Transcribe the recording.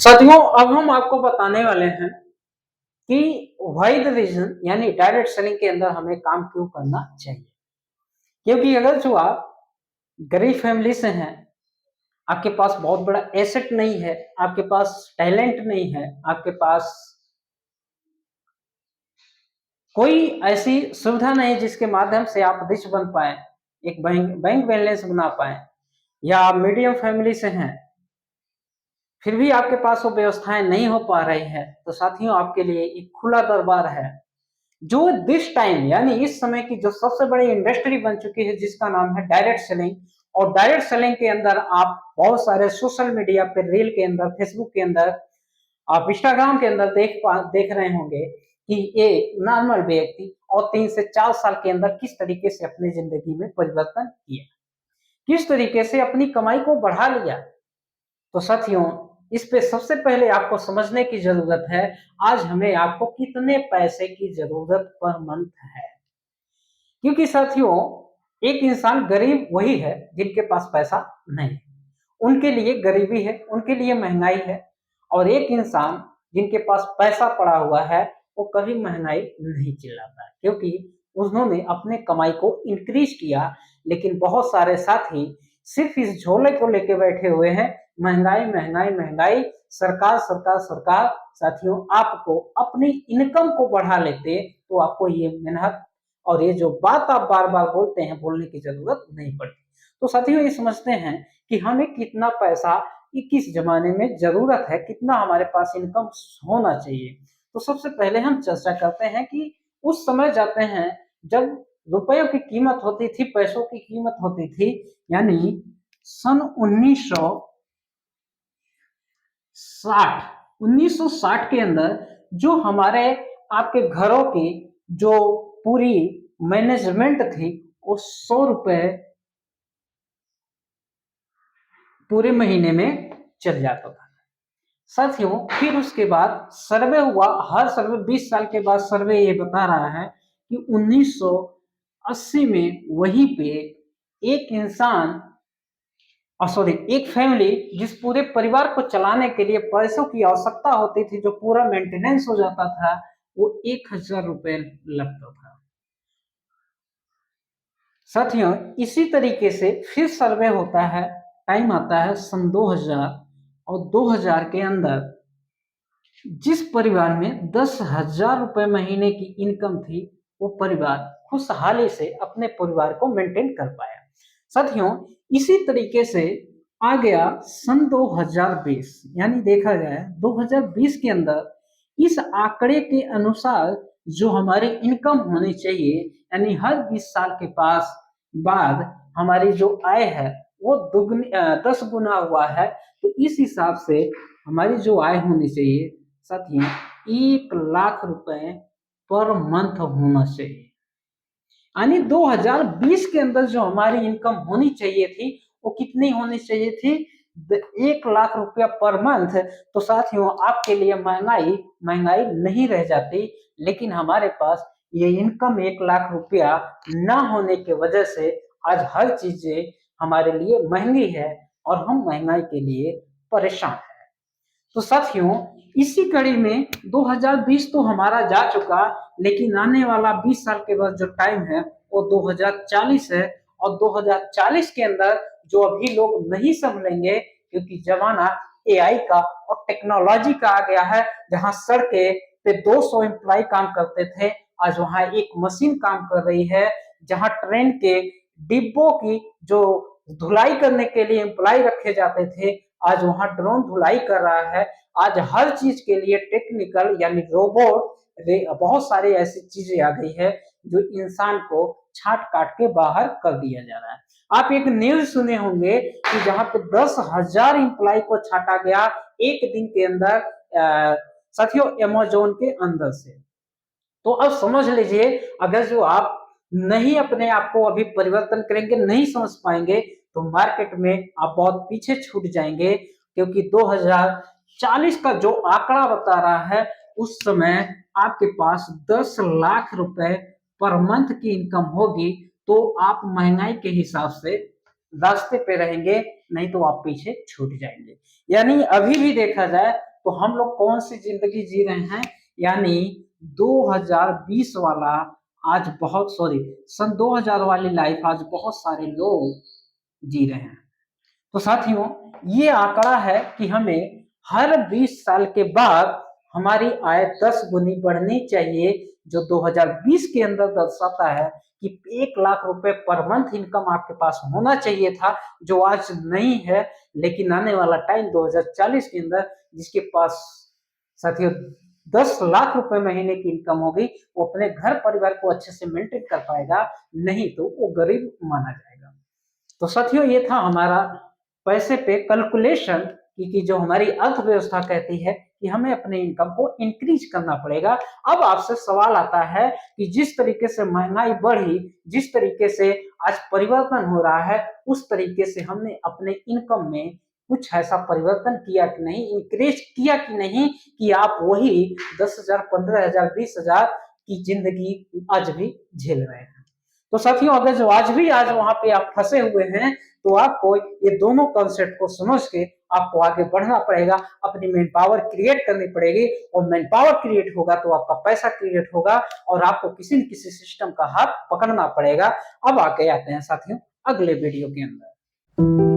साथियों, अब हम आपको बताने वाले हैं कि व्हाई द रीजन यानी डायरेक्ट सेलिंग के अंदर हमें काम क्यों करना चाहिए। क्योंकि अगर जो आप गरीब फैमिली से हैं, आपके पास बहुत बड़ा एसेट नहीं है, आपके पास टैलेंट नहीं है, आपके पास कोई ऐसी सुविधा नहीं जिसके माध्यम से आप रिच बन पाए, एक बैंक बैंक बैलेंस बना पाए, या आप मीडियम फैमिली से हैं, फिर भी आपके पास वो व्यवस्थाएं नहीं हो पा रही है, तो साथियों आपके लिए एक खुला दरबार है जो दिस टाइम यानी इस समय की जो सबसे बड़ी इंडस्ट्री बन चुकी है, जिसका नाम है डायरेक्ट सेलिंग। और डायरेक्ट सेलिंग के अंदर आप बहुत सारे सोशल मीडिया पे, रील के अंदर, फेसबुक के अंदर, आप इंस्टाग्राम के अंदर देख रहे होंगे कि एक नॉर्मल व्यक्ति और 3 से 4 साल के अंदर किस तरीके से अपनी जिंदगी में परिवर्तन किया, किस तरीके से अपनी कमाई को बढ़ा लिया। तो साथियों, इस पे सबसे पहले आपको समझने की जरूरत है, आज हमें आपको कितने पैसे की जरूरत पर मंथ है। क्योंकि साथियों, एक इंसान गरीब वही है जिनके पास पैसा नहीं, उनके लिए गरीबी है, उनके लिए महंगाई है। और एक इंसान जिनके पास पैसा पड़ा हुआ है, वो कभी महंगाई नहीं चिल्लाता, क्योंकि उन्होंने अपने कमाई को इंक्रीज किया। लेकिन बहुत सारे साथी सिर्फ इस झोले को लेके बैठे हुए हैं, महंगाई महंगाई महंगाई, सरकार सरकार सरकार। साथियों, आपको अपनी इनकम को बढ़ा लेते तो आपको ये मेहनत और ये जो बात आप बार बार बोलते हैं, बोलने की जरूरत नहीं पड़ती। तो साथियों, ये समझते हैं कि हमें कितना पैसा किस जमाने में जरूरत है, कितना हमारे पास इनकम होना चाहिए। तो सबसे पहले हम चर्चा करते हैं कि उस समय जाते हैं जब रुपयों की कीमत होती थी, पैसों की कीमत होती थी, यानी सन 1960 के अंदर जो हमारे आपके घरों की जो पूरी मैनेजमेंट थी, वो 100 रुपए पूरे महीने में चल जाता था। साथियों, फिर उसके बाद सर्वे हुआ, हर सर्वे 20 साल के बाद सर्वे ये बता रहा है कि 1980 में वहीं पे एक इंसान सॉरी एक फैमिली, जिस पूरे परिवार को चलाने के लिए पैसों की आवश्यकता होती थी, जो पूरा मेंटेनेंस हो जाता था, वो 1000 रुपए लगता था। साथियों, इसी तरीके से फिर सर्वे होता है, टाइम आता है सन 2000, और 2000 के अंदर जिस परिवार में 10,000 रुपए महीने की इनकम थी, वो परिवार खुशहाली से अपने परिवार को मेंटेन कर पाया। साथियों, इसी तरीके से आ गया सन 2020, यानी देखा जाए 2020 के अंदर इस आंकड़े के अनुसार जो हमारी इनकम होनी चाहिए, यानी हर 20 साल के पास बाद हमारी जो आय है वो 10 गुना हुआ है। तो इस हिसाब से हमारी जो आय होनी चाहिए साथियों, 1 लाख रुपए पर मंथ होना चाहिए। यानी 2020 के अंदर जो हमारी इनकम होनी चाहिए थी, वो कितनी होनी चाहिए थी? 1 लाख रुपया पर मंथ। तो साथियों, आपके लिए महंगाई महंगाई नहीं रह जाती, लेकिन हमारे पास ये इनकम 1 लाख रुपया ना होने की वजह से आज हर चीजें हमारे लिए महंगी है और हम महंगाई के लिए परेशान हैं। तो साथियों, इसी कड़ी में 2020 तो हमारा जा चुका, लेकिन आने वाला 20 साल के बाद जो टाइम है वो 2040 है। और 2040 के अंदर जो अभी लोग नहीं समझेंगे, क्योंकि जमाना एआई का और टेक्नोलॉजी का आ गया है, जहां सड़के पे 200 एम्प्लॉय काम करते थे, आज वहां एक मशीन काम कर रही है। जहां ट्रेन के डिब्बों की जो धुलाई करने के लिए एम्प्लॉय रखे जाते थे, आज वहां ड्रोन धुलाई कर रहा है। आज हर चीज के लिए टेक्निकल यानी रोबोट, बहुत सारी ऐसी चीजें आ गई है जो इंसान को छाट काट के बाहर कर दिया जा रहा है। आप एक न्यूज सुने होंगे कि जहां पे 10,000 एम्प्लॉय को छाटा गया एक दिन के अंदर, साथियों, अमेजोन के अंदर से। तो अब समझ लीजिए, अगर जो आप नहीं अपने आप को अभी परिवर्तन करेंगे, नहीं समझ पाएंगे, तो मार्केट में आप बहुत पीछे छूट जाएंगे। क्योंकि 2040 का जो आंकड़ा बता रहा है, उस समय आपके पास 10 लाख रुपए पर मंथ की इनकम होगी, तो आप महंगाई के हिसाब से रास्ते पे रहेंगे, नहीं तो आप पीछे छूट जाएंगे। यानी अभी भी देखा जाए तो हम लोग कौन सी जिंदगी जी रहे हैं, यानी 2020 वाला आज बहुत सॉरी सन 2000 वाली लाइफ आज बहुत सारे लोग जी रहे हैं। तो साथियों, ये आंकड़ा है कि हमें हर 20 साल के बाद हमारी आय 10 गुनी बढ़नी चाहिए, जो 2020 के अंदर दर्शाता है कि 1 लाख रुपए पर मंथ इनकम आपके पास होना चाहिए था, जो आज नहीं है। लेकिन आने वाला टाइम 2040 के अंदर जिसके पास साथियों 10 लाख रुपए महीने की इनकम होगी, वो अपने घर परिवार को अच्छे से मेंटेन कर पाएगा, नहीं तो वो गरीब माना जाएगा। तो साथियों, ये था हमारा पैसे पे कैलकुलेशन कि जो हमारी अर्थव्यवस्था कहती है कि हमें अपने इनकम को इंक्रीज करना पड़ेगा। अब आपसे सवाल आता है कि जिस तरीके से महंगाई बढ़ी, जिस तरीके से आज परिवर्तन हो रहा है, उस तरीके से हमने अपने इनकम में कुछ ऐसा परिवर्तन किया कि नहीं, इंक्रीज किया कि नहीं, कि आप वही 10,000, 15,000, 20,000 की जिंदगी आज भी झेल रहे हैं। तो साथियों, अगर जो आज भी आज वहां पे आप फंसे हुए हैं, तो आपको ये दोनों कॉन्सेप्ट को समझ के आपको आगे बढ़ना पड़ेगा, अपनी मैन पावर क्रिएट करनी पड़ेगी, और मैन पावर क्रिएट होगा तो आपका पैसा क्रिएट होगा, और आपको किसी न किसी सिस्टम का हाथ पकड़ना पड़ेगा। अब आगे आते हैं साथियों अगले वीडियो के अंदर।